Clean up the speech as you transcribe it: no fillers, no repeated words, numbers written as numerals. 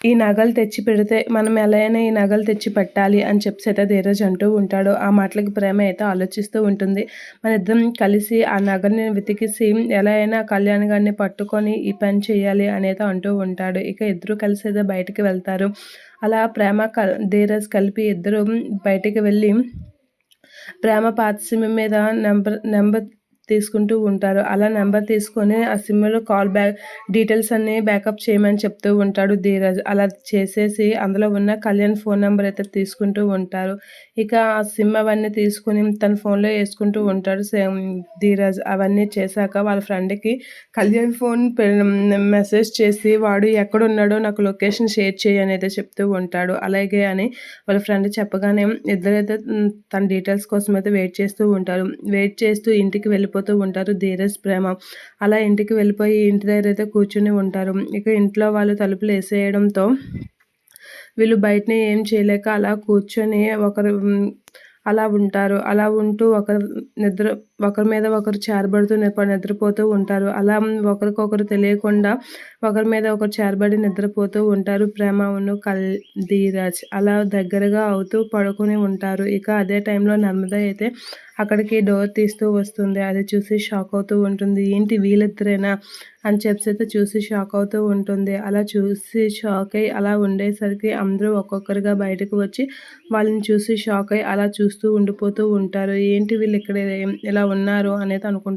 ఈ నగలు తెచ్చి పెడితే మనం ఎలా అయినా ఈ నగలు తెచ్చి పెట్టాలి అని చెప్పేసి అయితే ధీరజ్ అంటూ ఉంటాడు. ఆ మాటలకి ప్రేమ అయితే ఆలోచిస్తూ ఉంటుంది. మన ఇద్దరం కలిసి ఆ నగల్ని వెతికేసి ఎలా అయినా కళ్యాణ్ గారిని పట్టుకొని ఈ పని చేయాలి అనేది అంటూ ఉంటాడు. ఇక ఇద్దరు కలిసి అయితే బయటికి వెళ్తారు. అలా ప్రేమ ధీరజ్ కలిపి ఇద్దరు బయటికి వెళ్ళి ప్రేమ పాత సిమ్ మీద నెంబర్ తీసుకుంటూ ఉంటారు. అలా నెంబర్ తీసుకొని ఆ సిమ్‌లో కాల్ డీటెయిల్స్ అన్నీ బ్యాకప్ చేయమని చెప్తూ ఉంటాడు ధీరజ్. అలా చేసేసి అందులో ఉన్న కళ్యాణ్ ఫోన్ నెంబర్ అయితే తీసుకుంటూ ఉంటారు. ఇక ఆ సిమ్ అవన్నీ తీసుకొని తన ఫోన్‌లో యేసుకుంటూ ఉంటాడు ధీరజ్. అవన్నీ చేశాక వాళ్ళ ఫ్రెండ్‌కి కళ్యాణ్ ఫోన్ మెసేజ్ చేసి వాడు ఎక్కడున్నాడో నాకు లొకేషన్ షేర్ చెయ్యి అనేది చెప్తూ ఉంటాడు. అలాగే అని వాళ్ళ ఫ్రెండ్ చెప్పగానే ఇద్దరైతే తన డీటెయిల్స్ కోసం అయితే వెయిట్ చేస్తూ ఉంటారు. వెయిట్ చేస్తూ ఇంటికి వెళ్ళిపోతూ ఉంటారు ధీరజ్, ప్రేమ. అలా ఇంటికి వెళ్ళిపోయి ఇంటి దగ్గర అయితే కూర్చొని ఉంటారు. ఇక ఇంట్లో వాళ్ళు తలుపులు వేసేయడంతో వీళ్ళు బయటనే ఏం చేయలేక అలా కూర్చొని అలా ఉంటారు. అలా ఉంటూ ఒకరి మీద ఒకరు చేరబడుతూ నిద్రపోతూ ఉంటారు. అలా ఒకరికొకరు తెలియకుండా ఒకరి మీద ఒకరు చేరబడి నిద్రపోతూ ఉంటారు ప్రేమను ధీరజ్. అలా దగ్గరగా అవుతూ పడుకొని ఉంటారు. ఇక అదే టైంలో నర్మద అయితే అక్కడికి డోర్ తీస్తూ వస్తుంది. అది చూసి షాక్ అవుతూ ఉంటుంది. ఏంటి వీళ్ళిద్దరేనా అని చెప్పేసి అయితే చూసి షాక్ అవుతూ ఉంటుంది. అలా చూసి షాక్ అయ్యి అలా ఉండేసరికి అందరూ ఒక్కొక్కరుగా బయటకు వచ్చి వాళ్ళని చూసి షాక్ అయ్యి అలా చూస్తూ ఉండిపోతూ ఉంటారు. ఏంటి వీళ్ళు ఇక్కడ ఇలా ఉన్నారు అనేది అనుకుంటారు.